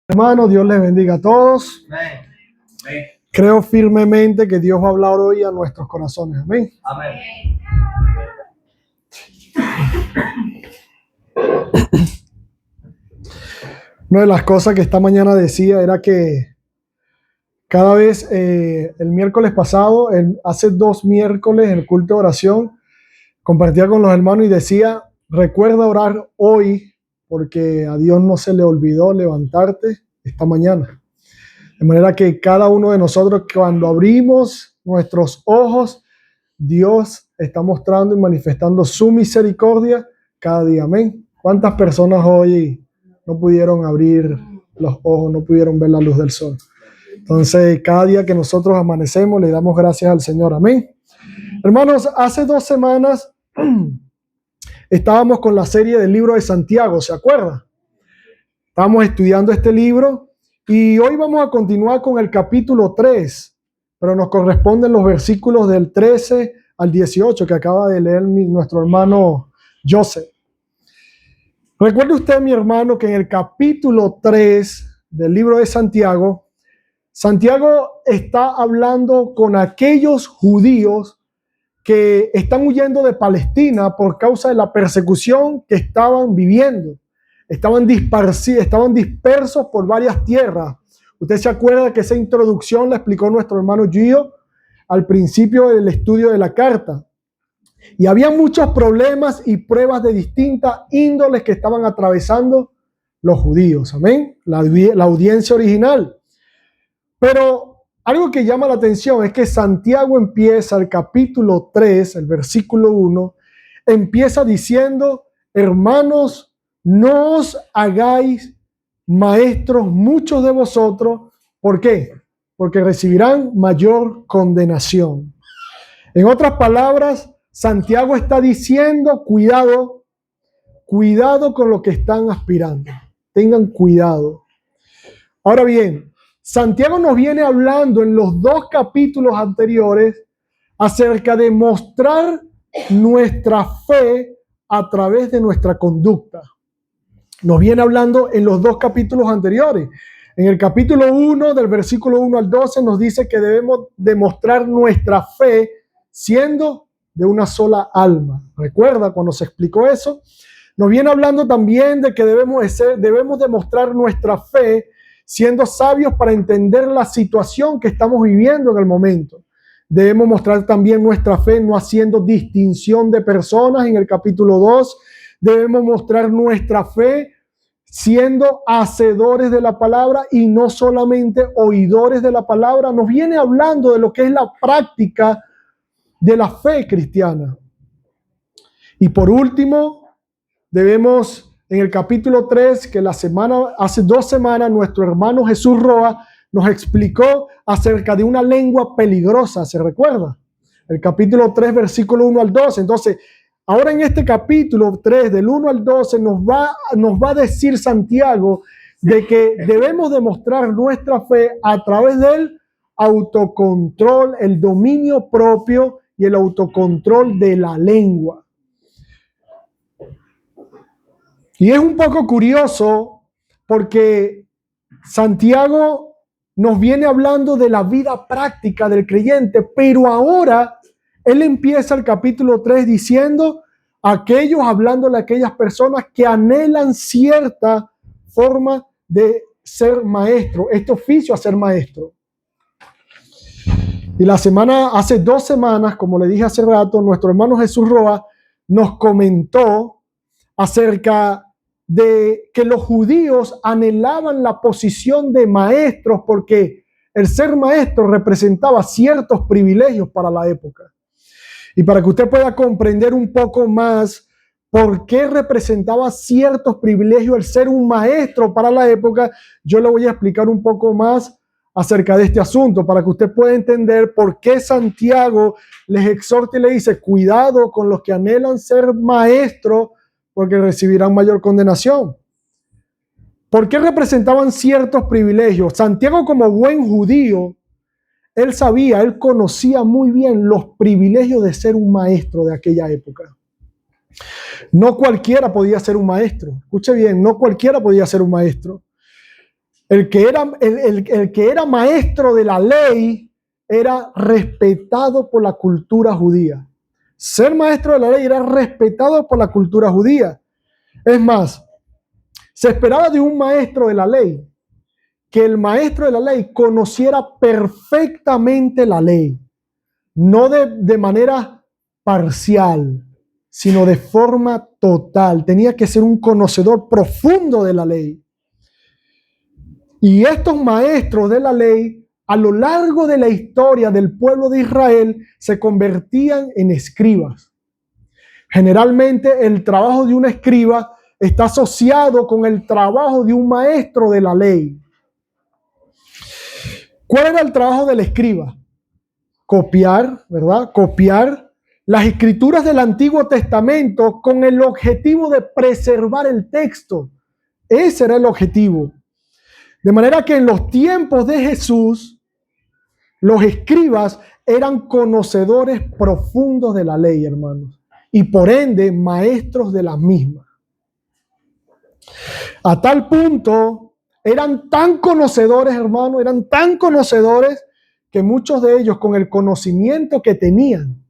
Hermano, Dios les bendiga a todos. Amén. Amén. Creo firmemente que Dios va a hablar hoy a nuestros corazones. Amén. Amén. Una de las cosas que esta mañana decía era que cada vez, el miércoles pasado, hace 2 miércoles, en el culto de oración, compartía con los hermanos y decía, recuerda orar hoy, porque a Dios no se le olvidó levantarte esta mañana. De manera que cada uno de nosotros, cuando abrimos nuestros ojos, Dios está mostrando y manifestando su misericordia cada día. Amén. ¿Cuántas personas hoy no pudieron abrir los ojos, no pudieron ver la luz del sol? Entonces, cada día que nosotros amanecemos, le damos gracias al Señor. Amén. Hermanos, hace 2 semanas estábamos con la serie del libro de Santiago, ¿se acuerda? Estábamos estudiando este libro y hoy vamos a continuar con el capítulo 3, pero nos corresponden los versículos del 13 al 18 que acaba de leer nuestro hermano Joseph. Recuerde usted, mi hermano, que en el capítulo 3 del libro de Santiago, Santiago está hablando con aquellos judíos que están huyendo de Palestina por causa de la persecución que estaban viviendo. Estaban dispersos por varias tierras. Usted se acuerda que esa introducción la explicó nuestro hermano Gio al principio del estudio de la carta. Y había muchos problemas y pruebas de distintas índoles que estaban atravesando los judíos. Amén. La audiencia original. Pero algo que llama la atención es que Santiago empieza el capítulo 3, el versículo 1, empieza diciendo, hermanos, no os hagáis maestros muchos de vosotros. ¿Por qué? Porque recibirán mayor condenación. En otras palabras, Santiago está diciendo, cuidado con lo que están aspirando. Tengan cuidado. Ahora bien, Santiago nos viene hablando en los 2 capítulos anteriores acerca de mostrar nuestra fe a través de nuestra conducta. Nos viene hablando en los 2 capítulos anteriores. En el capítulo 1, del versículo 1 al 12, nos dice que debemos demostrar nuestra fe siendo de una sola alma. ¿Recuerda cuando se explicó eso? Nos viene hablando también de que debemos demostrar nuestra fe siendo sabios para entender la situación que estamos viviendo en el momento. Debemos mostrar también nuestra fe no haciendo distinción de personas en el capítulo 2. Debemos mostrar nuestra fe siendo hacedores de la palabra y no solamente oidores de la palabra. Nos viene hablando de lo que es la práctica de la fe cristiana. Y por último, debemos, en el capítulo 3, que hace 2 semanas, nuestro hermano Jesús Roa nos explicó acerca de una lengua peligrosa, ¿se recuerda? El capítulo 3, versículo 1 al 12. Entonces, ahora en este capítulo 3, del 1 al 12, nos va a decir Santiago de que debemos demostrar nuestra fe a través del autocontrol, el dominio propio y el autocontrol de la lengua. Y es un poco curioso porque Santiago nos viene hablando de la vida práctica del creyente, pero ahora él empieza el capítulo 3 diciendo hablándole a aquellas personas que anhelan cierta forma de ser maestro, este oficio a ser maestro. Y hace 2 semanas, como le dije hace rato, nuestro hermano Jesús Roa nos comentó acerca de que los judíos anhelaban la posición de maestros porque el ser maestro representaba ciertos privilegios para la época. Y para que usted pueda comprender un poco más por qué representaba ciertos privilegios el ser un maestro para la época, yo le voy a explicar un poco más acerca de este asunto para que usted pueda entender por qué Santiago les exhorta y le dice, cuidado con los que anhelan ser maestros porque recibirán mayor condenación. ¿Por qué representaban ciertos privilegios? Santiago, como buen judío, él conocía muy bien los privilegios de ser un maestro de aquella época. No cualquiera podía ser un maestro. Escuche bien, no cualquiera podía ser un maestro. El que era maestro de la ley era respetado por la cultura judía. Ser maestro de la ley era respetado por la cultura judía. Es más, se esperaba de un maestro de la ley que el maestro de la ley conociera perfectamente la ley, no de manera parcial, sino de forma total. Tenía que ser un conocedor profundo de la ley. Y estos maestros de la ley, a lo largo de la historia del pueblo de Israel, se convertían en escribas. Generalmente el trabajo de un escriba está asociado con el trabajo de un maestro de la ley. ¿Cuál era el trabajo del escriba? Copiar, ¿verdad? Copiar las escrituras del Antiguo Testamento con el objetivo de preservar el texto. Ese era el objetivo. De manera que en los tiempos de Jesús, los escribas eran conocedores profundos de la ley, hermanos, y por ende maestros de las mismas. A tal punto, eran tan conocedores, hermanos, eran tan conocedores que muchos de ellos, con el conocimiento que tenían,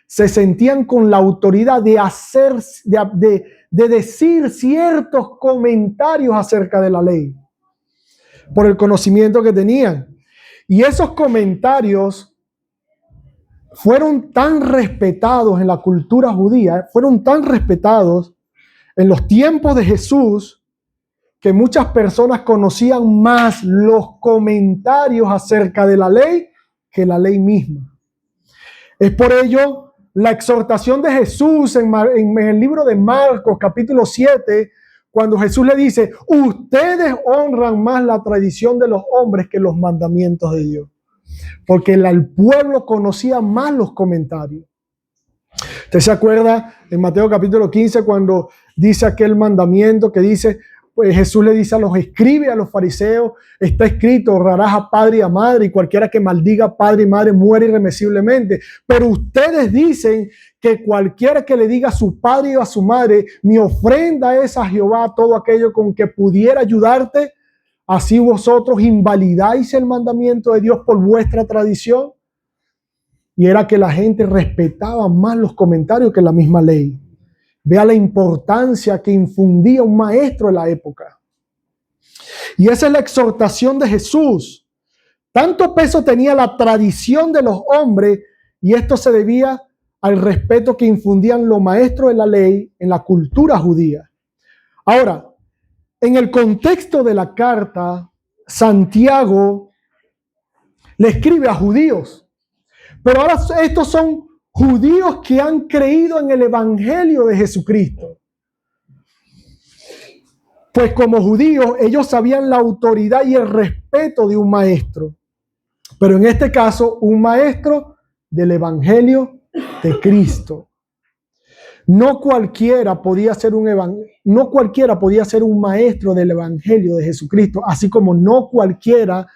se sentían con la autoridad de decir ciertos comentarios acerca de la ley, por el conocimiento que tenían. Y esos comentarios fueron tan respetados en la cultura judía, fueron tan respetados en los tiempos de Jesús, que muchas personas conocían más los comentarios acerca de la ley que la ley misma. Es por ello la exhortación de Jesús en el libro de Marcos, capítulo 7, cuando Jesús le dice: ustedes honran más la tradición de los hombres que los mandamientos de Dios. Porque el pueblo conocía más los comentarios. ¿Usted se acuerda en Mateo capítulo 15 cuando dice aquel mandamiento que dice, pues Jesús le dice a los escribas y a los fariseos: está escrito, honrarás a padre y a madre, y cualquiera que maldiga a padre y madre muere irremisiblemente. Pero ustedes dicen que cualquiera que le diga a su padre o a su madre: mi ofrenda es a Jehová, todo aquello con que pudiera ayudarte, así vosotros invalidáis el mandamiento de Dios por vuestra tradición. Y era que la gente respetaba más los comentarios que la misma ley. Vea la importancia que infundía un maestro en la época. Y esa es la exhortación de Jesús. Tanto peso tenía la tradición de los hombres, y esto se debía al respeto que infundían los maestros de la ley en la cultura judía. Ahora, en el contexto de la carta, Santiago le escribe a judíos. Pero ahora estos son judíos que han creído en el evangelio de Jesucristo. Pues como judíos, ellos sabían la autoridad y el respeto de un maestro. Pero en este caso, un maestro del evangelio de Cristo. No cualquiera podía ser un maestro del evangelio de Jesucristo, así como no cualquiera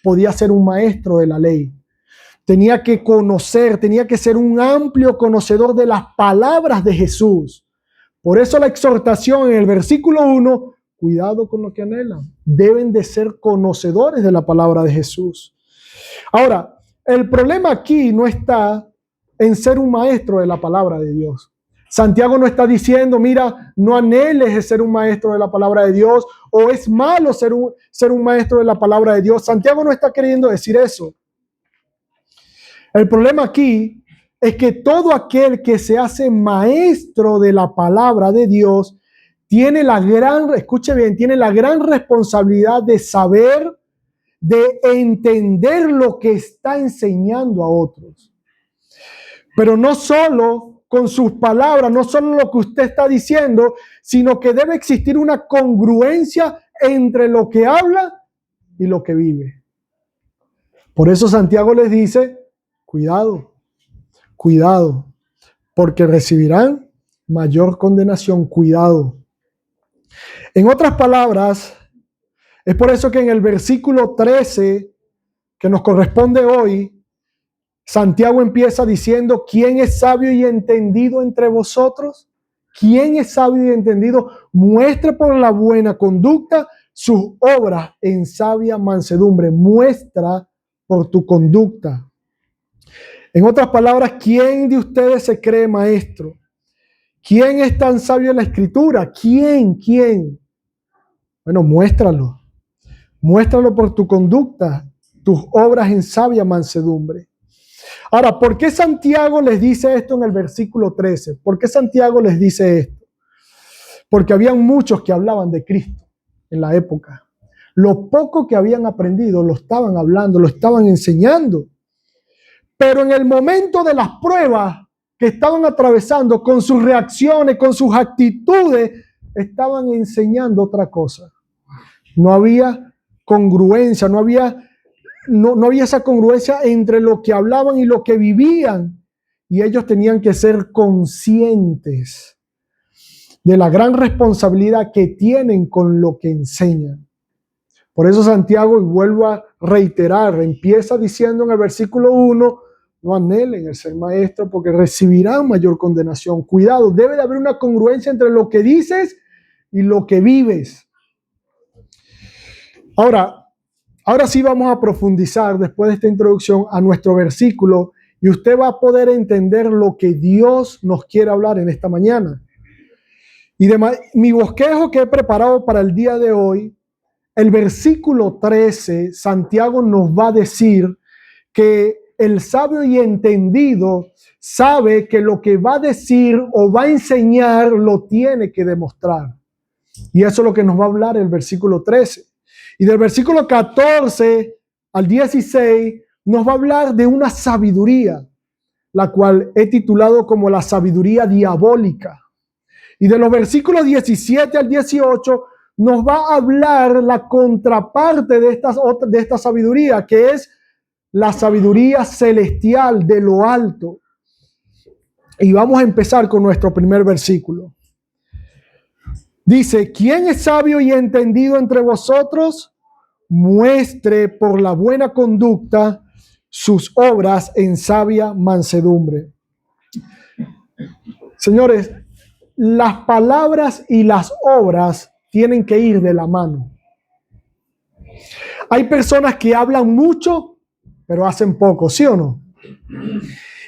podía ser un maestro de la ley. Tenía que conocer, tenía que ser un amplio conocedor de las palabras de Jesús. Por eso la exhortación en el versículo 1, cuidado con lo que anhelan. Deben de ser conocedores de la palabra de Jesús. Ahora, el problema aquí no está en ser un maestro de la palabra de Dios. Santiago no está diciendo, mira, no anheles de ser un maestro de la palabra de Dios, o es malo ser un maestro de la palabra de Dios. Santiago no está queriendo decir eso. El problema aquí es que todo aquel que se hace maestro de la palabra de Dios tiene escuche bien, tiene la gran responsabilidad de saber, de entender lo que está enseñando a otros. Pero no solo con sus palabras, no solo lo que usted está diciendo, sino que debe existir una congruencia entre lo que habla y lo que vive. Por eso Santiago les dice, cuidado, porque recibirán mayor condenación, cuidado. En otras palabras, es por eso que en el versículo 13, que nos corresponde hoy, Santiago empieza diciendo, ¿quién es sabio y entendido entre vosotros? ¿Quién es sabio y entendido? Muestre por la buena conducta sus obras en sabia mansedumbre. Muestra por tu conducta. En otras palabras, ¿quién de ustedes se cree maestro? ¿Quién es tan sabio en la Escritura? ¿Quién? Bueno, muéstralo. Muéstralo por tu conducta, tus obras en sabia mansedumbre. Ahora, ¿por qué Santiago les dice esto en el versículo 13? ¿Por qué Santiago les dice esto? Porque habían muchos que hablaban de Cristo en la época. Lo poco que habían aprendido lo estaban hablando, lo estaban enseñando. Pero en el momento de las pruebas que estaban atravesando, con sus reacciones, con sus actitudes, estaban enseñando otra cosa. No había congruencia, no había esa congruencia entre lo que hablaban y lo que vivían. Y ellos tenían que ser conscientes de la gran responsabilidad que tienen con lo que enseñan. Por eso Santiago, y vuelvo a reiterar, empieza diciendo en el versículo 1, no anhelen el ser maestro porque recibirán mayor condenación. Cuidado, debe de haber una congruencia entre lo que dices y lo que vives. Ahora sí vamos a profundizar después de esta introducción a nuestro versículo y usted va a poder entender lo que Dios nos quiere hablar en esta mañana. Y mi bosquejo que he preparado para el día de hoy, el versículo 13, Santiago nos va a decir que el sabio y entendido sabe que lo que va a decir o va a enseñar lo tiene que demostrar. Y eso es lo que nos va a hablar el versículo 13. Y del versículo 14 al 16 nos va a hablar de una sabiduría, la cual he titulado como la sabiduría diabólica. Y de los versículos 17 al 18 nos va a hablar la contraparte de esta sabiduría, que es la sabiduría celestial de lo alto. Y vamos a empezar con nuestro primer versículo. Dice, ¿quién es sabio y entendido entre vosotros? Muestre por la buena conducta sus obras en sabia mansedumbre. Señores, las palabras y las obras tienen que ir de la mano. Hay personas que hablan mucho, pero hacen poco, ¿sí o no?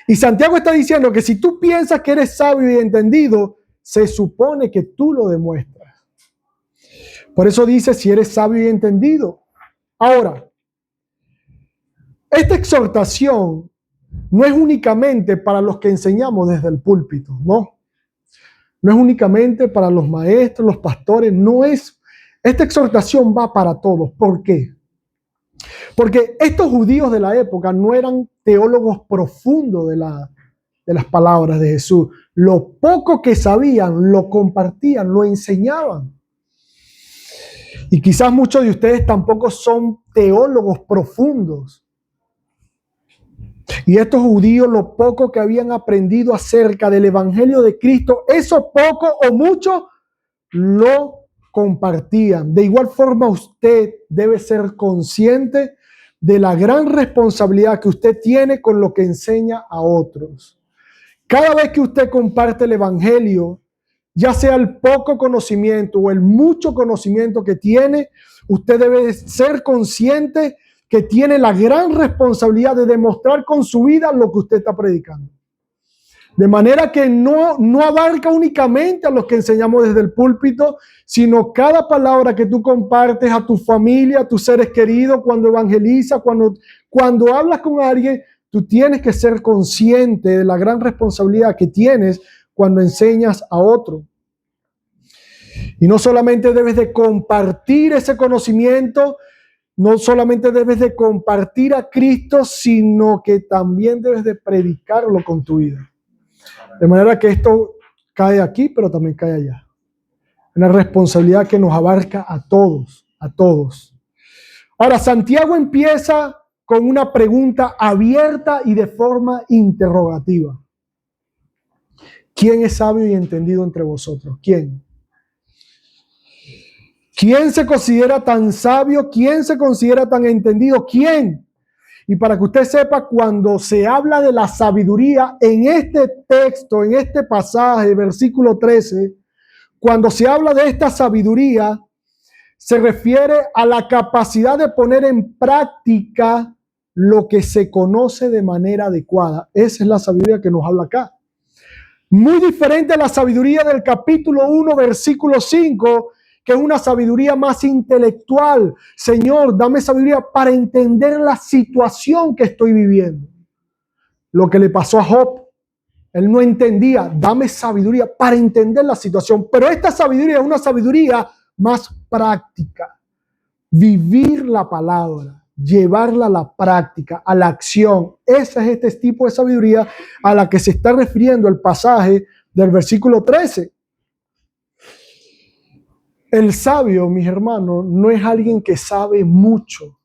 Y Santiago está diciendo que si tú piensas que eres sabio y entendido, se supone que tú lo demuestras. Por eso dice, si eres sabio y entendido. Ahora, esta exhortación no es únicamente para los que enseñamos desde el púlpito, ¿no? No es únicamente para los maestros, los pastores, no es. Esta exhortación va para todos. ¿Por qué? Porque estos judíos de la época no eran teólogos profundos de las palabras de Jesús. Lo poco que sabían, lo compartían, lo enseñaban. Y quizás muchos de ustedes tampoco son teólogos profundos. Y estos judíos, lo poco que habían aprendido acerca del Evangelio de Cristo, eso poco o mucho lo compartían. De igual forma, usted debe ser consciente de la gran responsabilidad que usted tiene con lo que enseña a otros. Cada vez que usted comparte el Evangelio, ya sea el poco conocimiento o el mucho conocimiento que tiene, usted debe ser consciente que tiene la gran responsabilidad de demostrar con su vida lo que usted está predicando. De manera que no abarca únicamente a los que enseñamos desde el púlpito, sino cada palabra que tú compartes a tu familia, a tus seres queridos, cuando evangelizas, cuando hablas con alguien, tú tienes que ser consciente de la gran responsabilidad que tienes cuando enseñas a otro. Y no solamente debes de compartir ese conocimiento, no solamente debes de compartir a Cristo, sino que también debes de predicarlo con tu vida. De manera que esto cae aquí, pero también cae allá. Una responsabilidad que nos abarca a todos, a todos. Ahora, Santiago empieza con una pregunta abierta y de forma interrogativa. ¿Quién es sabio y entendido entre vosotros? ¿Quién? ¿Quién se considera tan sabio? ¿Quién se considera tan entendido? ¿Quién? Y para que usted sepa, cuando se habla de la sabiduría en este texto, en este pasaje, versículo 13, cuando se habla de esta sabiduría, se refiere a la capacidad de poner en práctica lo que se conoce de manera adecuada. Esa es la sabiduría que nos habla acá. Muy diferente a la sabiduría del capítulo 1, versículo 5, que es una sabiduría más intelectual. Señor, dame sabiduría para entender la situación que estoy viviendo. Lo que le pasó a Job, él no entendía. Dame sabiduría para entender la situación. Pero esta sabiduría es una sabiduría más práctica. Vivir la palabra, llevarla a la práctica, a la acción. Ese es este tipo de sabiduría a la que se está refiriendo el pasaje del versículo 13. El sabio, mis hermanos, no es alguien que sabe mucho.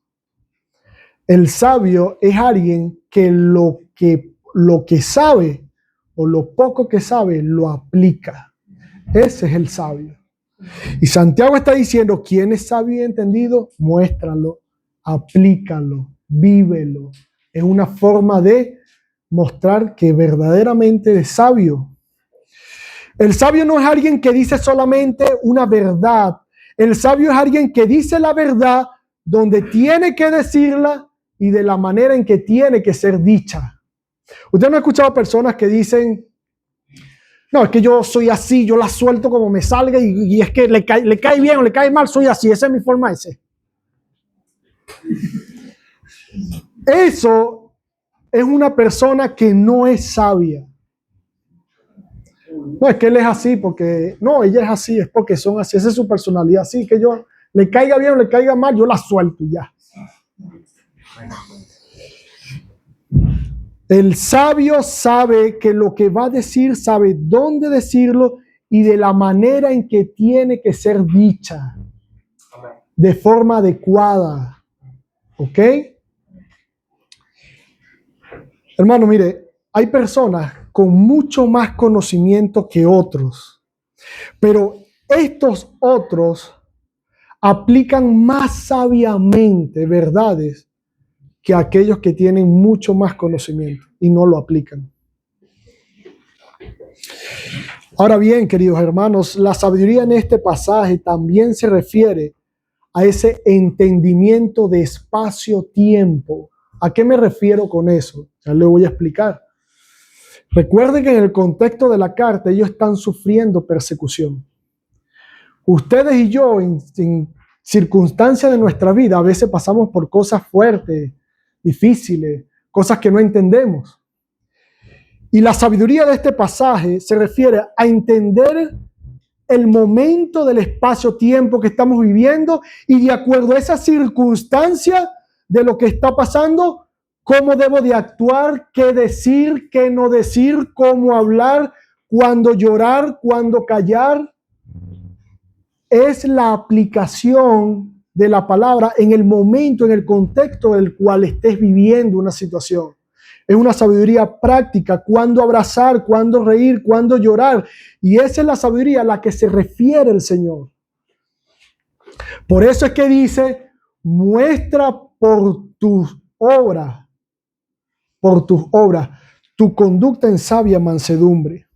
El sabio es alguien que lo que sabe o lo poco que sabe lo aplica. Ese es el sabio. Y Santiago está diciendo, ¿quién es sabio y entendido? Muéstralo, aplícalo, vívelo. Es una forma de mostrar que verdaderamente es sabio. El sabio no es alguien que dice solamente una verdad. El sabio es alguien que dice la verdad donde tiene que decirla y de la manera en que tiene que ser dicha. Usted no ha escuchado personas que dicen, no, es que yo soy así, yo la suelto como me salga y es que le cae bien o le cae mal, soy así, esa es mi forma de ser. Eso es una persona que no es sabia. No, es que él es así porque, no, ella es así, es porque son así, esa es su personalidad, así que yo, le caiga bien o le caiga mal, yo la suelto y ya. El sabio sabe que lo que va a decir, sabe dónde decirlo y de la manera en que tiene que ser dicha, de forma adecuada. ¿Ok? Hermano, mire, hay personas con mucho más conocimiento que otros, pero estos otros aplican más sabiamente verdades que aquellos que tienen mucho más conocimiento y no lo aplican. Ahora bien, queridos hermanos, la sabiduría en este pasaje también se refiere a ese entendimiento de espacio-tiempo. ¿A qué me refiero con eso? Ya le voy a explicar. Recuerden que en el contexto de la carta ellos están sufriendo persecución. Ustedes y yo en circunstancias de nuestra vida a veces pasamos por cosas fuertes, difíciles, cosas que no entendemos. Y la sabiduría de este pasaje se refiere a entender el momento del espacio-tiempo que estamos viviendo y de acuerdo a esa circunstancia de lo que está pasando, cómo debo de actuar, qué decir, qué no decir, cómo hablar, cuándo llorar, cuándo callar. Es la aplicación de la palabra en el momento, en el contexto del cual estés viviendo una situación. Es una sabiduría práctica, cuándo abrazar, cuándo reír, cuándo llorar. Y esa es la sabiduría a la que se refiere el Señor. Por eso es que dice, muestra por tus obras, tu conducta en sabia mansedumbre.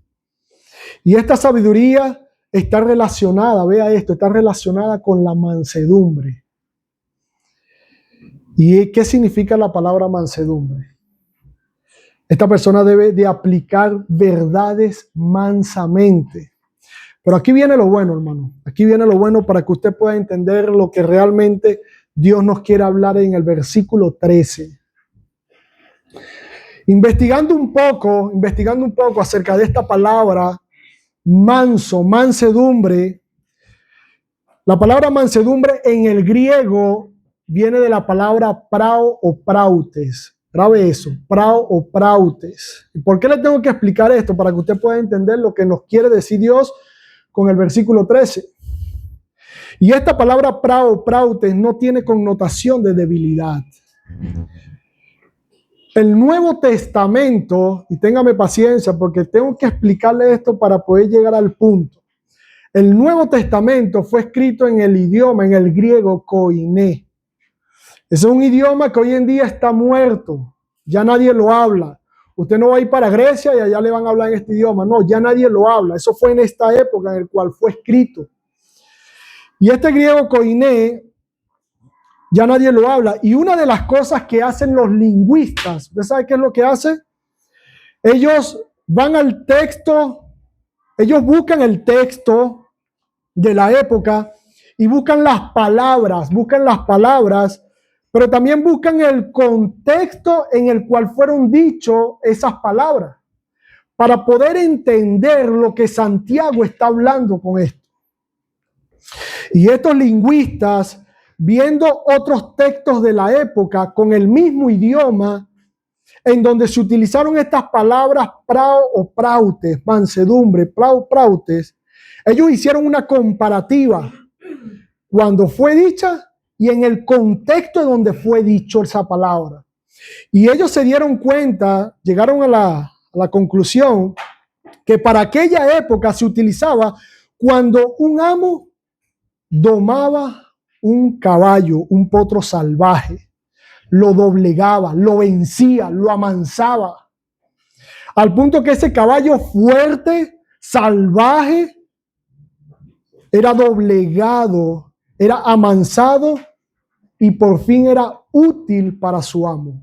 Y esta sabiduría está relacionada, vea esto, está relacionada con la mansedumbre. ¿Y qué significa la palabra mansedumbre? Esta persona debe de aplicar verdades mansamente. Pero aquí viene lo bueno, hermano. Aquí viene lo bueno para que usted pueda entender lo que realmente Dios nos quiere hablar en el versículo 13. Investigando un poco acerca de esta palabra, mansedumbre. La palabra mansedumbre en el griego viene de la palabra prao o prautes. Grabe eso, prao o prautes. ¿Y por qué le tengo que explicar esto? Para que usted pueda entender lo que nos quiere decir Dios con el versículo 13. Y esta palabra prao o prautes no tiene connotación de debilidad. El Nuevo Testamento, y téngame paciencia porque tengo que explicarle esto para poder llegar al punto. El Nuevo Testamento fue escrito en el idioma, en el griego koiné. Ese es un idioma que hoy en día está muerto. Ya nadie lo habla. Usted no va a ir para Grecia y allá le van a hablar en este idioma. No, ya nadie lo habla. Eso fue en esta época en la cual fue escrito. Y este griego koiné ya nadie lo habla. Y una de las cosas que hacen los lingüistas, ¿usted sabe qué es lo que hacen? Ellos van al texto, ellos buscan el texto de la época y buscan las palabras, pero también buscan el contexto en el cual fueron dichos esas palabras, para poder entender lo que Santiago está hablando con esto. Y estos lingüistas, viendo otros textos de la época con el mismo idioma, en donde se utilizaron estas palabras prao o prautes, mansedumbre, prautes, ellos hicieron una comparativa cuando fue dicha y en el contexto en donde fue dicho esa palabra. Y ellos se dieron cuenta, llegaron a la conclusión que para aquella época se utilizaba cuando un amo domaba un caballo, un potro salvaje, lo doblegaba, lo vencía, lo amansaba, al punto que ese caballo fuerte, salvaje, era doblegado, era amansado y por fin era útil para su amo.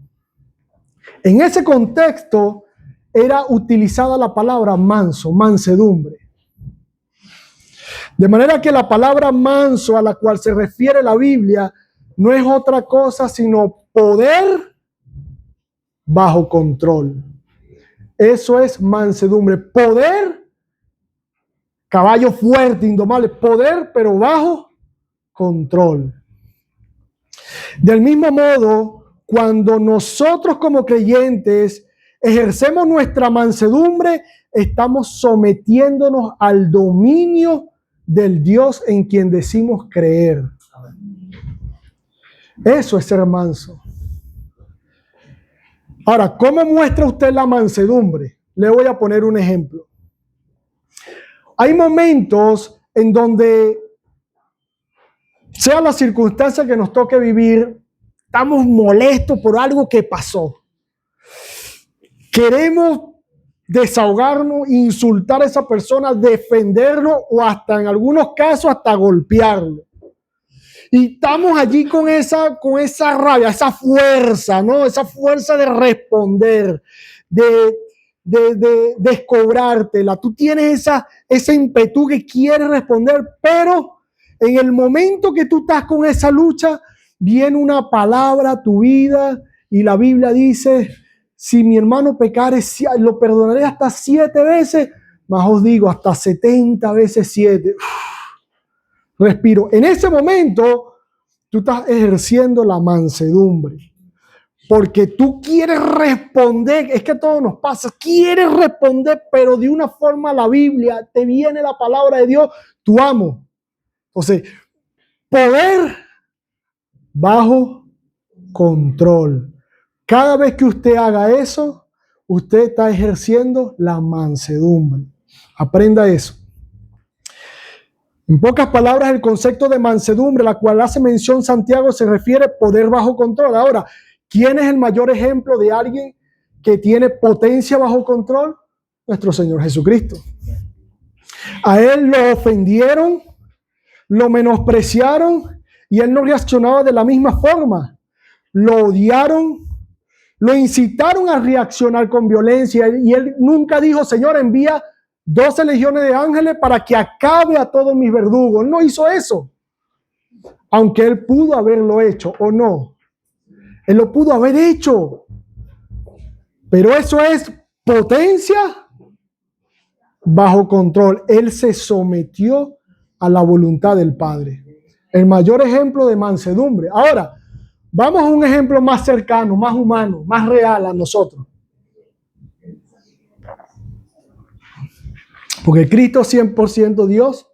En ese contexto era utilizada la palabra manso, mansedumbre. De manera que la palabra manso a la cual se refiere la Biblia no es otra cosa sino poder bajo control. Eso es mansedumbre. Poder, caballo fuerte, indomable. Poder, pero bajo control. Del mismo modo, cuando nosotros como creyentes ejercemos nuestra mansedumbre, estamos sometiéndonos al dominio del Dios en quien decimos creer. Eso es ser manso. Ahora, ¿cómo muestra usted la mansedumbre? Le voy a poner un ejemplo. Hay momentos en donde, sea la circunstancia que nos toque vivir, estamos molestos por algo que pasó. Queremos desahogarnos, insultar a esa persona, defenderlo o hasta en algunos casos hasta golpearlo. Y estamos allí con esa rabia, esa fuerza, ¿no? Esa fuerza de responder, de descobrártela. Tú tienes ese ímpetu que quieres responder, pero en el momento que tú estás con esa lucha, viene una palabra a tu vida y la Biblia dice: si mi hermano pecare, lo perdonaré hasta 7 veces, más os digo, hasta 70 veces 7. Respiro. En ese momento, tú estás ejerciendo la mansedumbre. Porque tú quieres responder, es que todo nos pasa, quieres responder, pero de una forma a la Biblia, te viene la palabra de Dios, tu amo. Entonces, poder bajo control. Cada vez que usted haga eso, usted está ejerciendo la mansedumbre. Aprenda eso. En pocas palabras, el concepto de mansedumbre, la cual hace mención Santiago, se refiere a poder bajo control. Ahora, ¿quién es el mayor ejemplo de alguien que tiene potencia bajo control? Nuestro Señor Jesucristo. A Él lo ofendieron, lo menospreciaron y Él no reaccionaba de la misma forma. Lo odiaron, lo incitaron a reaccionar con violencia y Él nunca dijo: Señor, envía 12 legiones de ángeles para que acabe a todos mis verdugos. Él no hizo eso. Aunque Él pudo haberlo hecho o no. Él lo pudo haber hecho. Pero eso es potencia bajo control. Él se sometió a la voluntad del Padre. El mayor ejemplo de mansedumbre. Ahora, vamos a un ejemplo más cercano, más humano, más real a nosotros. Porque Cristo es 100% Dios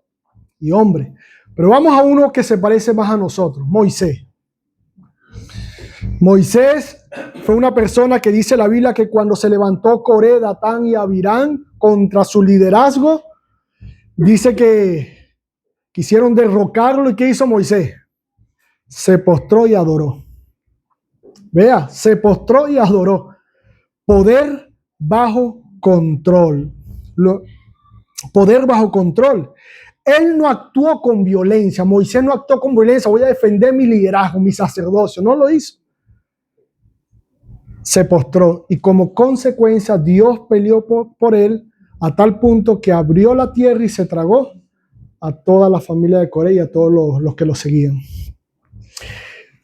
y hombre. Pero vamos a uno que se parece más a nosotros, Moisés. Moisés fue una persona que dice la Biblia que cuando se levantó Coré, Datán y Abirán contra su liderazgo, dice que quisieron derrocarlo. ¿Y qué hizo Moisés? Se postró y adoró. Vea, se postró y adoró. Poder bajo control. Poder bajo control. Él no actuó con violencia. Moisés no actuó con violencia. Voy a defender mi liderazgo, mi sacerdocio. No lo hizo. Se postró y como consecuencia Dios peleó por él a tal punto que abrió la tierra y se tragó a toda la familia de Coré y a todos los que lo seguían.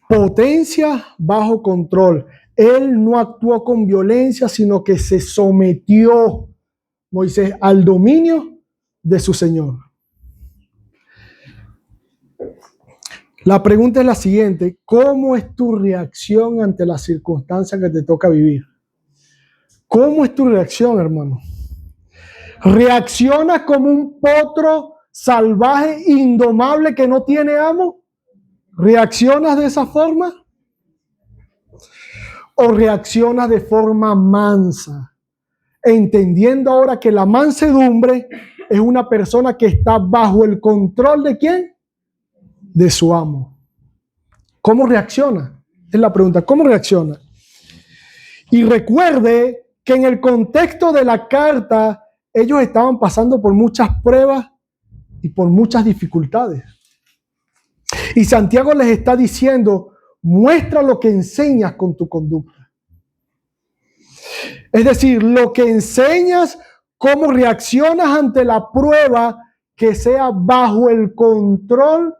Potencia bajo control. Él no actuó con violencia, sino que se sometió, Moisés, al dominio de su Señor. La pregunta es la siguiente: ¿cómo es tu reacción ante la circunstancia que te toca vivir? ¿Cómo es tu reacción, hermano? ¿Reaccionas como un potro salvaje, indomable, que no tiene amo? ¿Reaccionas de esa forma? ¿O reaccionas de forma mansa? Entendiendo ahora que la mansedumbre es una persona que está bajo el control ¿de quién? De su amo. ¿Cómo reacciona? Es la pregunta, ¿cómo reacciona? Y recuerde que en el contexto de la carta, ellos estaban pasando por muchas pruebas y por muchas dificultades. Y Santiago les está diciendo, muestra lo que enseñas con tu conducta. Es decir, lo que enseñas, cómo reaccionas ante la prueba, que sea bajo el control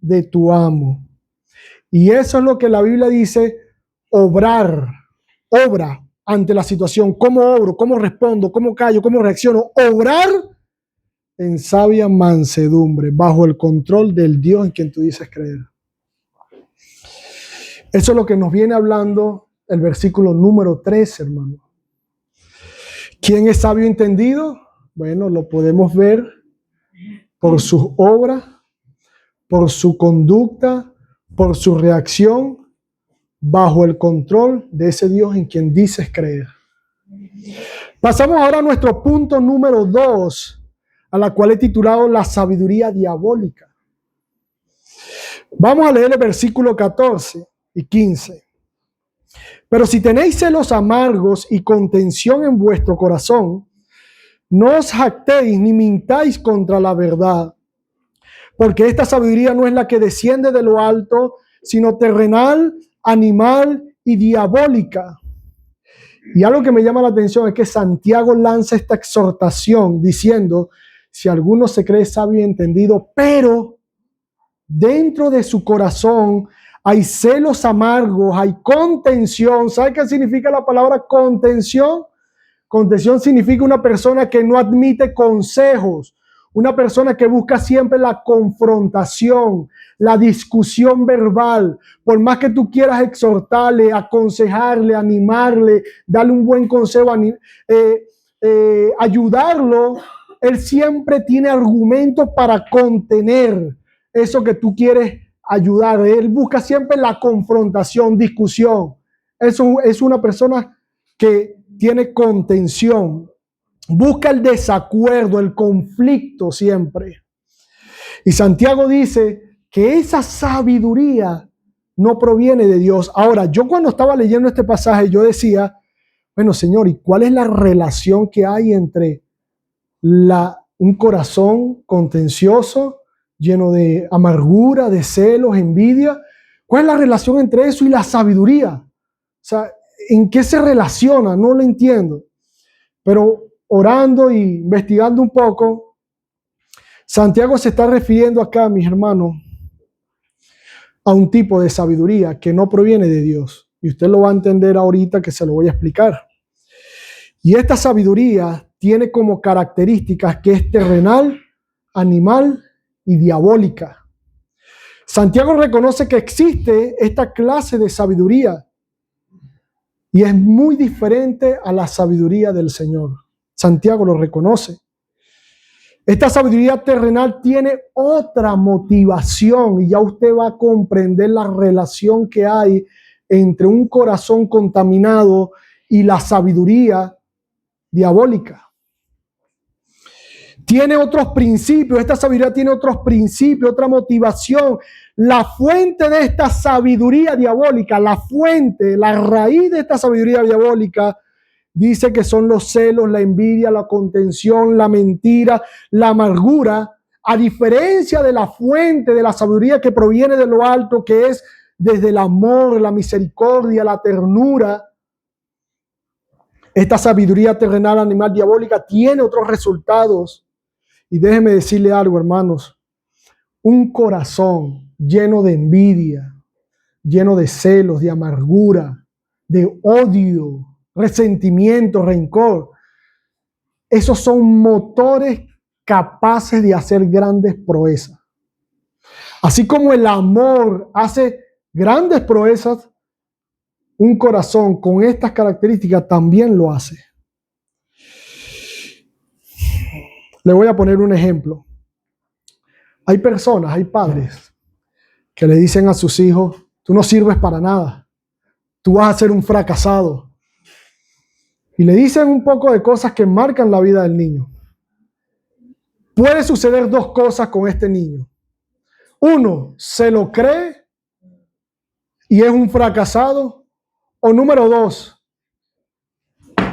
de tu amo. Y eso es lo que la Biblia dice, obra ante la situación. ¿Cómo obro? ¿Cómo respondo? ¿Cómo callo? ¿Cómo reacciono? Obrar en sabia mansedumbre, bajo el control del Dios en quien tú dices creer. Eso es lo que nos viene hablando el versículo número 3, hermano. ¿Quién es sabio y entendido? Bueno, lo podemos ver por sus obras, por su conducta, por su reacción, bajo el control de ese Dios en quien dices creer. Pasamos ahora a nuestro punto número 2, a la cual he titulado la sabiduría diabólica. Vamos a leer el versículo 14 y 15. Pero si tenéis celos amargos y contención en vuestro corazón, no os jactéis ni mintáis contra la verdad, porque esta sabiduría no es la que desciende de lo alto, sino terrenal, animal y diabólica. Y algo que me llama la atención es que Santiago lanza esta exhortación diciendo, si alguno se cree sabio y entendido, pero dentro de su corazón hay celos amargos, hay contención. ¿Sabe qué significa la palabra contención? Contención significa una persona que no admite consejos, una persona que busca siempre la confrontación, la discusión verbal. Por más que tú quieras exhortarle, aconsejarle, animarle, darle un buen consejo, ayudarlo, él siempre tiene argumentos para contener eso que tú quieres ayudar. Él busca siempre la confrontación, discusión. Eso es una persona que tiene contención. Busca el desacuerdo, el conflicto siempre. Y Santiago dice que esa sabiduría no proviene de Dios. Ahora, yo cuando estaba leyendo este pasaje, yo decía, bueno, Señor, ¿y cuál es la relación que hay entre un corazón contencioso, lleno de amargura, de celos, envidia? ¿Cuál es la relación entre eso y la sabiduría? O sea, ¿en qué se relaciona? No lo entiendo. Pero orando e investigando un poco, Santiago se está refiriendo acá, mis hermanos, a un tipo de sabiduría que no proviene de Dios. Y usted lo va a entender ahorita que se lo voy a explicar. Y esta sabiduría tiene como características que es terrenal, animal y diabólica. Santiago reconoce que existe esta clase de sabiduría y es muy diferente a la sabiduría del Señor. Santiago lo reconoce. Esta sabiduría terrenal tiene otra motivación y ya usted va a comprender la relación que hay entre un corazón contaminado y la sabiduría diabólica. Tiene otros principios, esta sabiduría tiene otros principios, otra motivación. La fuente de esta sabiduría diabólica, la fuente, la raíz de esta sabiduría diabólica, dice que son los celos, la envidia, la contención, la mentira, la amargura, a diferencia de la fuente de la sabiduría que proviene de lo alto, que es desde el amor, la misericordia, la ternura, esta sabiduría terrenal, animal, diabólica, tiene otros resultados. Y déjeme decirle algo, hermanos. Un corazón lleno de envidia, lleno de celos, de amargura, de odio, resentimiento, rencor. Esos son motores capaces de hacer grandes proezas. Así como el amor hace grandes proezas, un corazón con estas características también lo hace. Le voy a poner un ejemplo. Hay personas, hay padres que le dicen a sus hijos: tú no sirves para nada, tú vas a ser un fracasado. Y le dicen un poco de cosas que marcan la vida del niño. Puede suceder dos cosas con este niño. Uno, se lo cree y es un fracasado. O número dos,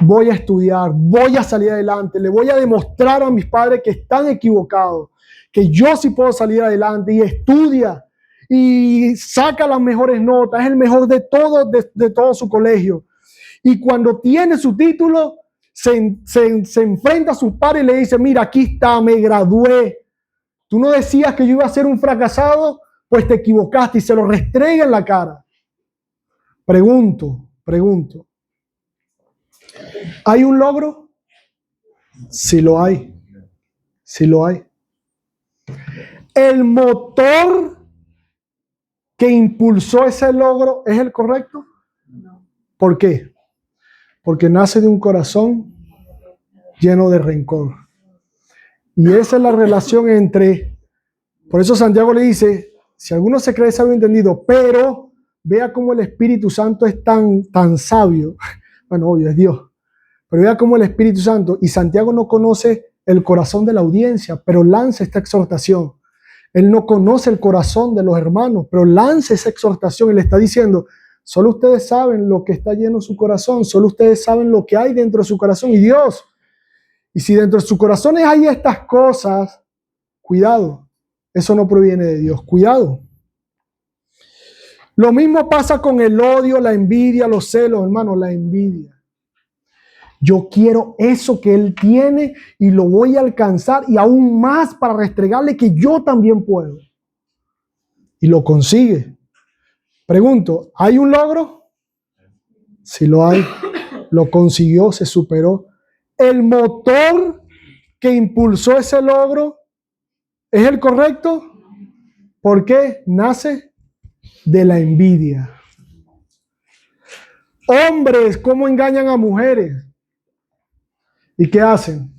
voy a estudiar, voy a salir adelante, le voy a demostrar a mis padres que están equivocados, que yo sí puedo salir adelante, y estudia y saca las mejores notas, es el mejor de todo su colegio. Y cuando tiene su título, se enfrenta a sus padres y le dice: mira, aquí está, me gradué. Tú no decías que yo iba a ser un fracasado, pues te equivocaste, y se lo restrega en la cara. Pregunto, ¿hay un logro? Sí lo hay, sí lo hay. ¿El motor que impulsó ese logro es el correcto? No. ¿Por qué? Porque nace de un corazón lleno de rencor. Y esa es la relación entre... Por eso Santiago le dice: si alguno se cree sabio y entendido, pero vea cómo el Espíritu Santo es tan sabio. Bueno, obvio, es Dios. Pero vea cómo el Espíritu Santo, y Santiago no conoce el corazón de la audiencia, pero lanza esta exhortación. Él no conoce el corazón de los hermanos, pero lanza esa exhortación y le está diciendo: solo ustedes saben lo que está lleno su corazón, solo ustedes saben lo que hay dentro de su corazón, y Dios. Y si dentro de sus corazones hay estas cosas, cuidado, eso no proviene de Dios, cuidado. Lo mismo pasa con el odio, la envidia, los celos, hermano, la envidia. Yo quiero eso que él tiene y lo voy a alcanzar, y aún más para restregarle que yo también puedo. Y lo consigue. Pregunto, ¿hay un logro? Sí lo hay. Lo consiguió, se superó. ¿El motor que impulsó ese logro es el correcto? ¿Por qué? Nace de la envidia. Hombres, ¿cómo engañan a mujeres? ¿Y qué hacen?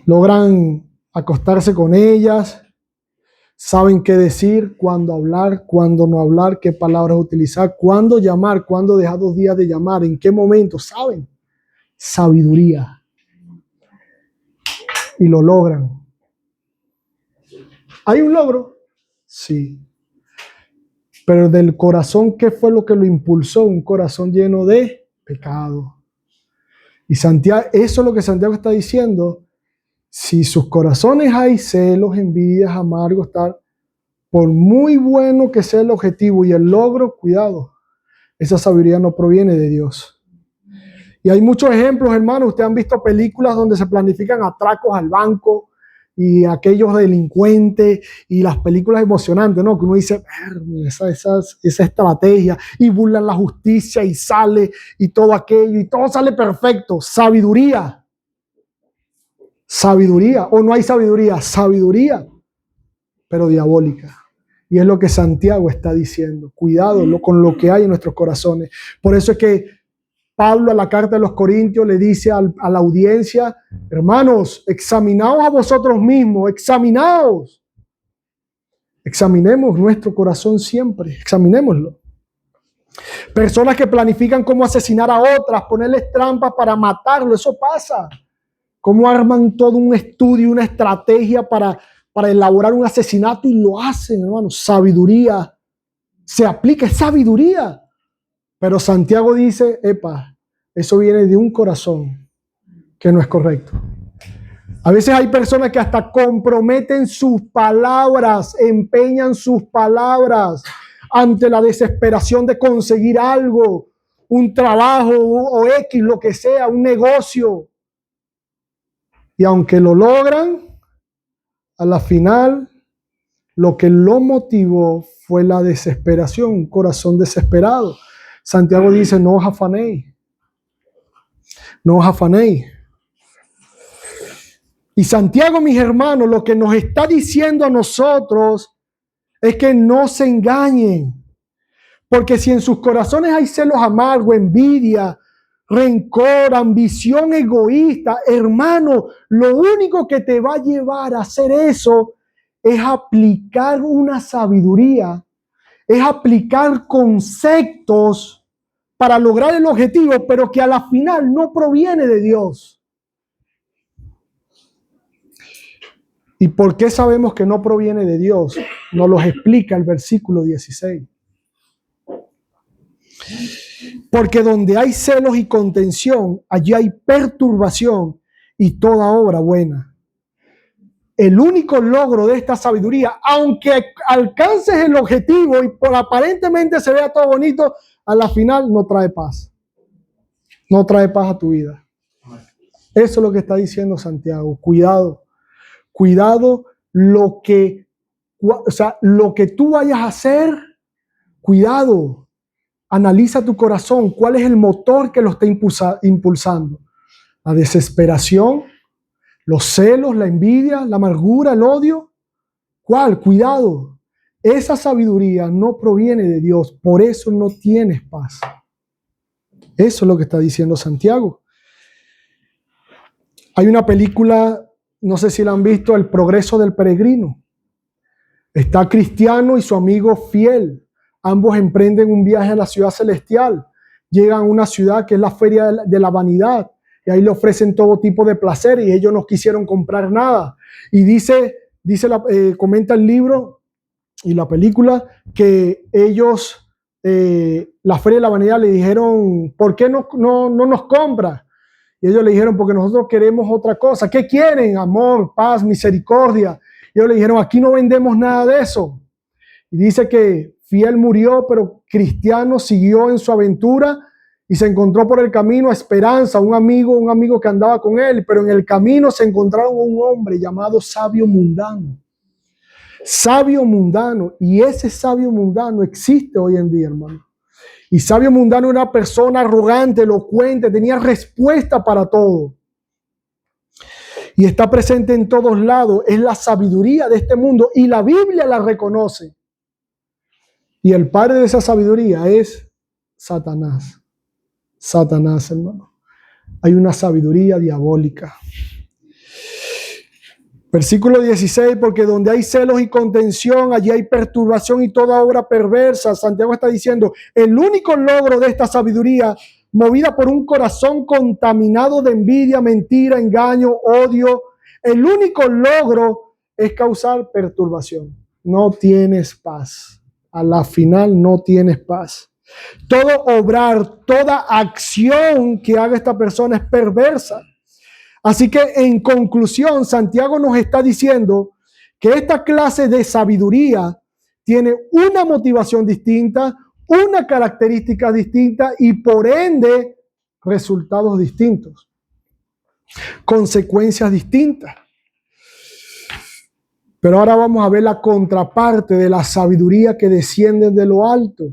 Logran acostarse con ellas, saben qué decir, cuándo hablar, cuándo no hablar, qué palabras utilizar, cuándo llamar, cuándo dejar 2 días de llamar, en qué momento, saben. Sabiduría. Y lo logran. ¿Hay un logro? Sí. Pero del corazón, ¿qué fue lo que lo impulsó? Un corazón lleno de pecado. Y Santiago, eso es lo que Santiago está diciendo. Si sus corazones hay celos, envidias, amargos, tal, por muy bueno que sea el objetivo y el logro, cuidado, esa sabiduría no proviene de Dios. Y hay muchos ejemplos, hermanos. Ustedes han visto películas donde se planifican atracos al banco y aquellos delincuentes, y las películas emocionantes, ¿no? Que uno dice: esa estrategia, y burlan la justicia y sale, y todo aquello, y todo sale perfecto. Sabiduría. Sabiduría. ¿O no hay sabiduría? Sabiduría, pero diabólica. Y es lo que Santiago está diciendo. Cuidado con lo que hay en nuestros corazones. Por eso es que Pablo, a la carta de los Corintios, le dice a la audiencia: hermanos, examinaos a vosotros mismos, examinaos. Examinemos nuestro corazón siempre, examinémoslo. Personas que planifican cómo asesinar a otras, ponerles trampas para matarlo, eso pasa. Cómo arman todo un estudio, una estrategia para elaborar un asesinato, y lo hacen, hermanos. Sabiduría. Se aplica, es sabiduría. Pero Santiago dice: epa, eso viene de un corazón que no es correcto. A veces hay personas que hasta comprometen sus palabras, empeñan sus palabras ante la desesperación de conseguir algo, un trabajo o X, lo que sea, un negocio. Y aunque lo logran, a la final, lo que lo motivó fue la desesperación, un corazón desesperado. Santiago dice, no os afanéis. No os afanéis. Y Santiago, mis hermanos, lo que nos está diciendo a nosotros es que no se engañen. Porque si en sus corazones hay celos amargos, envidia, rencor, ambición egoísta, hermano, lo único que te va a llevar a hacer eso es aplicar una sabiduría, es aplicar conceptos para lograr el objetivo, pero que a la final no proviene de Dios. ¿Y por qué sabemos que no proviene de Dios? Nos lo explica el versículo 16. Porque donde hay celos y contención, allí hay perturbación y toda obra buena. El único logro de esta sabiduría, aunque alcances el objetivo y por aparentemente se vea todo bonito, a la final no trae paz. No trae paz a tu vida. Eso es lo que está diciendo Santiago. Cuidado. Cuidado lo que tú vayas a hacer. Cuidado. Analiza tu corazón. ¿Cuál es el motor que lo está impulsando? La desesperación, los celos, la envidia, la amargura, el odio. ¿Cuál? Cuidado. Esa sabiduría no proviene de Dios. Por eso no tienes paz. Eso es lo que está diciendo Santiago. Hay una película, no sé si la han visto, El progreso del peregrino. Está Cristiano y su amigo Fiel. Ambos emprenden un viaje a la ciudad celestial. Llegan a una ciudad que es la feria de la vanidad. Y ahí le ofrecen todo tipo de placer y ellos no quisieron comprar nada. Y comenta el libro y la película que ellos, la feria de la vanidad, le dijeron, ¿por qué no nos compras? Y ellos le dijeron, porque nosotros queremos otra cosa. ¿Qué quieren? Amor, paz, misericordia. Y ellos le dijeron, aquí no vendemos nada de eso. Y dice que Fiel murió, pero Cristiano siguió en su aventura y se encontró por el camino a Esperanza, un amigo que andaba con él, pero en el camino se encontraron un hombre llamado Sabio Mundano. Sabio Mundano. Y ese Sabio Mundano existe hoy en día, hermano. Y Sabio Mundano era una persona arrogante, elocuente, tenía respuesta para todo. Y está presente en todos lados. Es la sabiduría de este mundo y la Biblia la reconoce. Y el padre de esa sabiduría es Satanás. Satanás, hermano. Hay una sabiduría diabólica. Versículo 16, porque donde hay celos y contención, allí hay perturbación y toda obra perversa. Santiago está diciendo, el único logro de esta sabiduría, movida por un corazón contaminado de envidia, mentira, engaño, odio, el único logro es causar perturbación. No tienes paz. A la final no tienes paz. Todo obrar, toda acción que haga esta persona es perversa. Así que en conclusión, Santiago nos está diciendo que esta clase de sabiduría tiene una motivación distinta, una característica distinta y por ende resultados distintos, consecuencias distintas. Pero ahora vamos a ver la contraparte de la sabiduría que desciende de lo alto,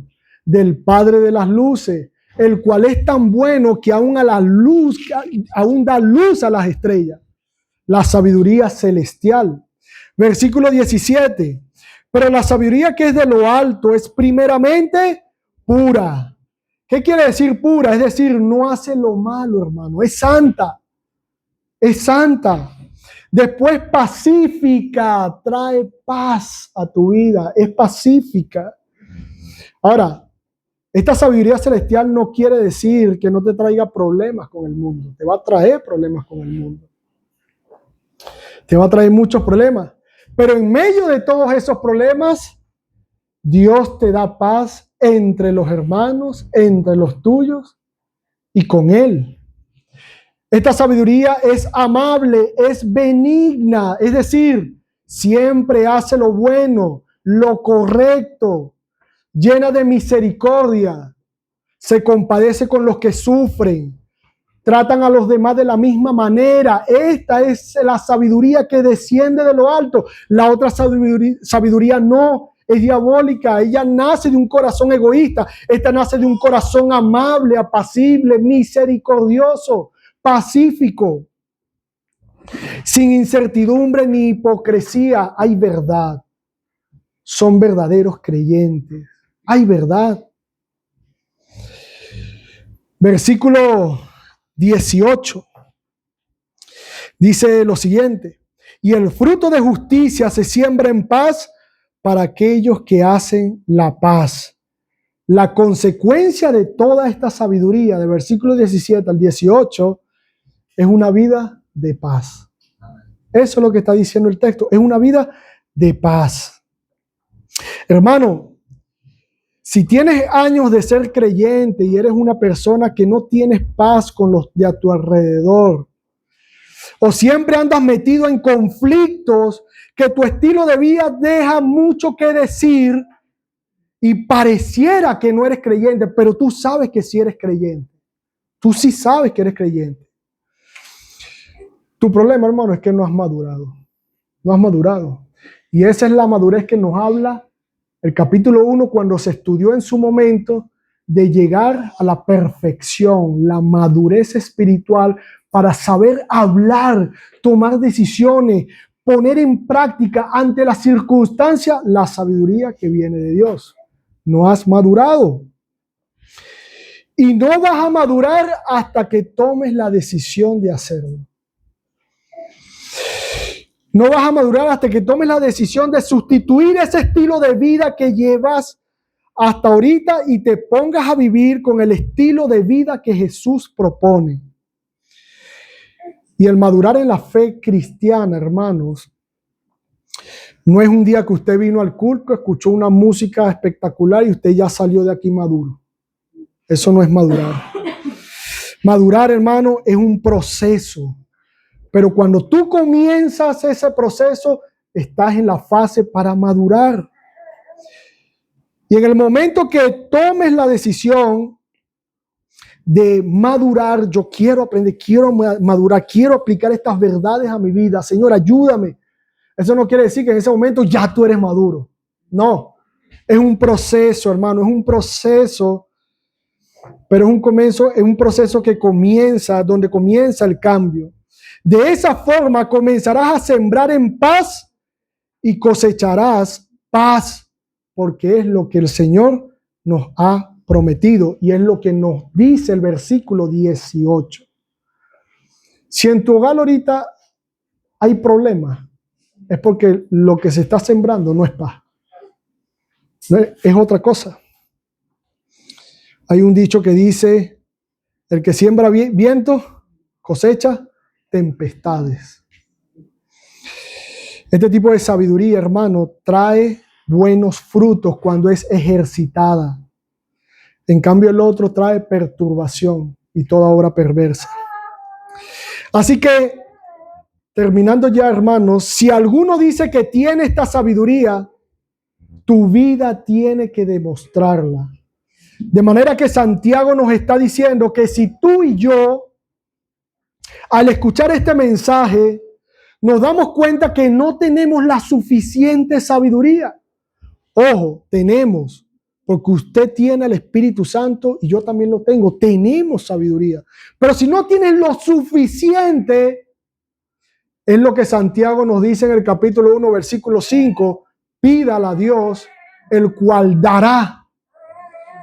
del Padre de las luces, el cual es tan bueno que aún da luz a las estrellas. La sabiduría celestial. Versículo 17. Pero la sabiduría que es de lo alto es primeramente pura. ¿Qué quiere decir pura? Es decir, no hace lo malo, hermano. Es santa. Es santa. Después pacífica, trae paz a tu vida. Es pacífica. Ahora, esta sabiduría celestial no quiere decir que no te traiga problemas con el mundo. Te va a traer problemas con el mundo. Te va a traer muchos problemas. Pero en medio de todos esos problemas, Dios te da paz entre los hermanos, entre los tuyos y con Él. Esta sabiduría es amable, es benigna, es decir, siempre hace lo bueno, lo correcto, llena de misericordia, se compadece con los que sufren, tratan a los demás de la misma manera. Esta es la sabiduría que desciende de lo alto. La otra sabiduría no, es diabólica. Ella nace de un corazón egoísta. Esta nace de un corazón amable, apacible, misericordioso, pacífico, sin incertidumbre ni hipocresía. Hay verdad. Son verdaderos creyentes. Hay verdad. Versículo 18 dice lo siguiente: y el fruto de justicia se siembra en paz para aquellos que hacen la paz. La consecuencia de toda esta sabiduría, de versículo 17 al 18, es una vida de paz. Eso es lo que está diciendo el texto, es una vida de paz. Hermano, si tienes años de ser creyente y eres una persona que no tienes paz con los de a tu alrededor, o siempre andas metido en conflictos, que tu estilo de vida deja mucho que decir y pareciera que no eres creyente, pero tú sabes que sí eres creyente. Tú sí sabes que eres creyente. Tu problema, hermano, es que no has madurado. No has madurado. Y esa es la madurez que nos habla el capítulo 1 cuando se estudió en su momento de llegar a la perfección, la madurez espiritual para saber hablar, tomar decisiones, poner en práctica ante las circunstancias la sabiduría que viene de Dios. No has madurado. Y no vas a madurar hasta que tomes la decisión de hacerlo. No vas a madurar hasta que tomes la decisión de sustituir ese estilo de vida que llevas hasta ahorita y te pongas a vivir con el estilo de vida que Jesús propone. Y el madurar en la fe cristiana, hermanos, no es un día que usted vino al culto, escuchó una música espectacular y usted ya salió de aquí maduro. Eso no es madurar. Madurar, hermano, es un proceso. Pero cuando tú comienzas ese proceso, estás en la fase para madurar. Y en el momento que tomes la decisión de madurar, yo quiero aprender, quiero madurar, quiero aplicar estas verdades a mi vida. Señor, ayúdame. Eso no quiere decir que en ese momento ya tú eres maduro. No, es un proceso, hermano, es un proceso, pero es un proceso que comienza, donde comienza el cambio. De esa forma comenzarás a sembrar en paz y cosecharás paz, porque es lo que el Señor nos ha prometido y es lo que nos dice el versículo 18. Si en tu hogar ahorita hay problemas, es porque lo que se está sembrando no es paz, es otra cosa. Hay un dicho que dice: el que siembra viento cosecha tempestades. Este tipo de sabiduría, hermano, trae buenos frutos cuando es ejercitada. En cambio, el otro trae perturbación y toda obra perversa. Así que, terminando ya, hermanos, si alguno dice que tiene esta sabiduría, tu vida tiene que demostrarla. De manera que Santiago nos está diciendo que si tú y yo, al escuchar este mensaje, nos damos cuenta que no tenemos la suficiente sabiduría. Ojo, tenemos, porque usted tiene el Espíritu Santo y yo también lo tengo. Tenemos sabiduría. Pero si no tienes lo suficiente, es lo que Santiago nos dice en el capítulo 1, versículo 5, pídala a Dios, el cual dará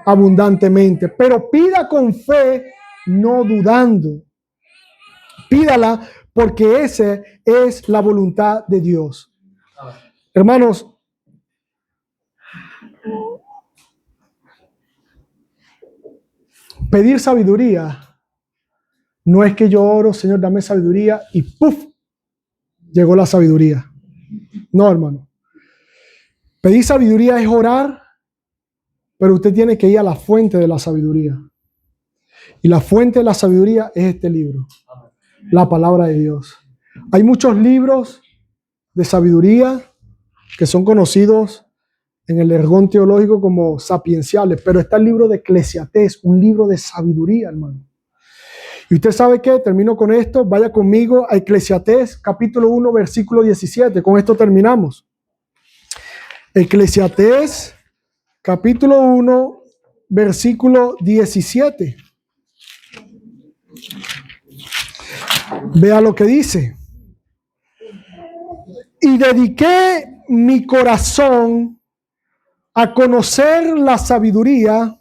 abundantemente. Pero pida con fe, no dudando. Pídala porque esa es la voluntad de Dios. Hermanos, pedir sabiduría no es que yo oro, Señor, dame sabiduría y ¡puf! Llegó la sabiduría. No, hermano. Pedir sabiduría es orar, pero usted tiene que ir a la fuente de la sabiduría. Y la fuente de la sabiduría es este libro. la palabra de Dios. Hay muchos libros de sabiduría que son conocidos en el jargón teológico como sapienciales, pero está el libro de Eclesiastés, un libro de sabiduría, hermano. Y usted sabe qué, termino con esto, vaya conmigo a Eclesiastés capítulo 1, versículo 17, con esto terminamos. Eclesiastés capítulo 1, versículo 17. Vea lo que dice. Y dediqué mi corazón a conocer la sabiduría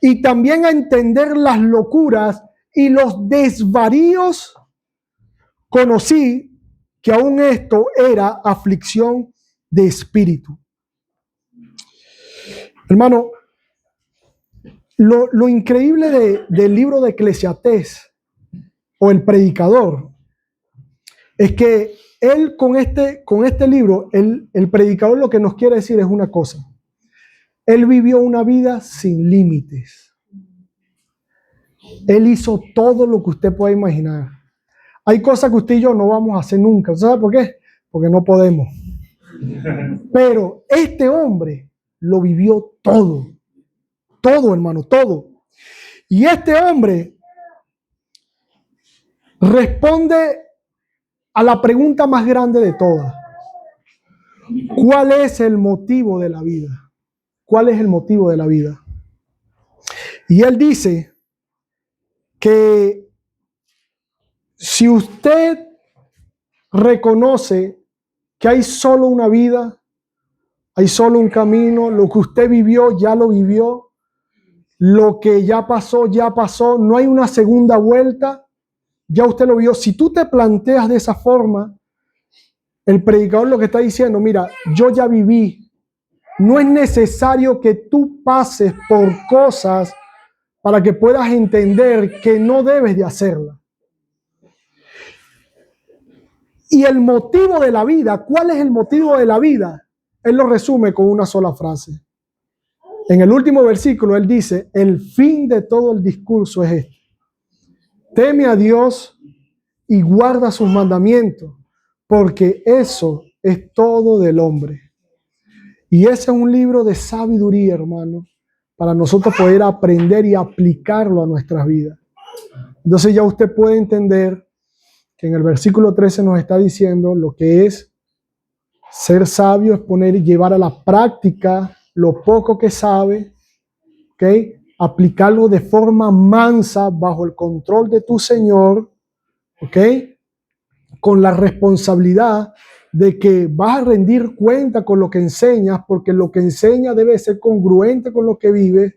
y también a entender las locuras y los desvaríos. Conocí que aún esto era aflicción de espíritu. Hermano, lo increíble del libro de Eclesiastés o el predicador es que él con este libro, el predicador lo que nos quiere decir es una cosa. Él vivió una vida sin límites. Él hizo todo lo que usted pueda imaginar. Hay cosas que usted y yo no vamos a hacer nunca. ¿Sabe por qué? Porque no podemos. Pero este hombre lo vivió todo. Todo, hermano, todo. Y este hombre responde a la pregunta más grande de todas. ¿Cuál es el motivo de la vida? ¿Cuál es el motivo de la vida? Y él dice que si usted reconoce que hay solo una vida, hay solo un camino, lo que usted vivió ya lo vivió, lo que ya pasó, no hay una segunda vuelta, ya usted lo vio. Si tú te planteas de esa forma, el predicador lo que está diciendo, mira, yo ya viví, no es necesario que tú pases por cosas para que puedas entender que no debes de hacerla. Y el motivo de la vida, ¿cuál es el motivo de la vida? Él lo resume con una sola frase. En el último versículo él dice, el fin de todo el discurso es este: teme a Dios y guarda sus mandamientos, porque eso es todo del hombre. Y ese es un libro de sabiduría, hermano, para nosotros poder aprender y aplicarlo a nuestras vidas. Entonces ya usted puede entender que en el versículo 13 nos está diciendo lo que es ser sabio, es poner y llevar a la práctica lo poco que sabe, ¿ok? Aplicarlo de forma mansa bajo el control de tu Señor, ¿ok? Con la responsabilidad de que vas a rendir cuenta con lo que enseñas, porque lo que enseñas debe ser congruente con lo que vives.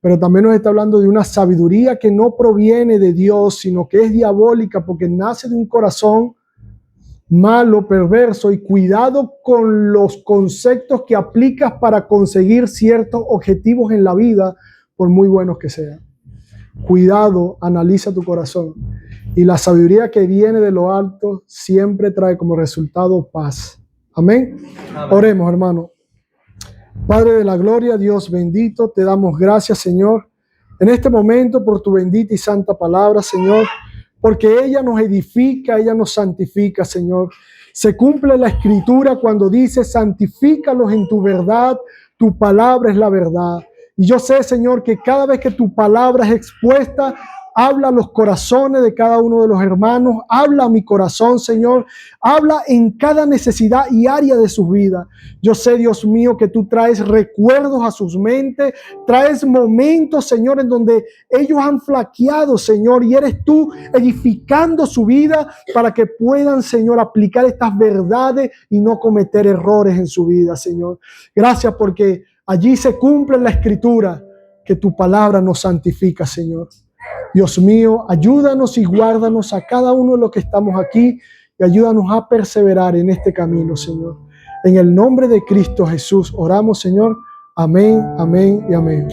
Pero también nos está hablando de una sabiduría que no proviene de Dios, sino que es diabólica porque nace de un corazón malo, perverso, y cuidado con los conceptos que aplicas para conseguir ciertos objetivos en la vida, por muy buenos que sean. Cuidado, analiza tu corazón. Y la sabiduría que viene de lo alto siempre trae como resultado paz. Amén. Amén. Oremos, hermano. Padre de la gloria, Dios bendito, te damos gracias, Señor, en este momento por tu bendita y santa palabra, Señor, porque ella nos edifica, ella nos santifica, Señor. Se cumple la escritura cuando dice, santifícalos en tu verdad, tu palabra es la verdad. Y yo sé, Señor, que cada vez que tu palabra es expuesta, habla a los corazones de cada uno de los hermanos, habla a mi corazón, Señor, habla en cada necesidad y área de sus vidas. Yo sé, Dios mío, que tú traes recuerdos a sus mentes, traes momentos, Señor, en donde ellos han flaqueado, Señor, y eres tú edificando su vida para que puedan, Señor, aplicar estas verdades y no cometer errores en su vida, Señor. Gracias porque allí se cumple la escritura que tu palabra nos santifica, Señor. Dios mío, ayúdanos y guárdanos a cada uno de los que estamos aquí y ayúdanos a perseverar en este camino, Señor. En el nombre de Cristo Jesús oramos, Señor. Amén, amén y amén.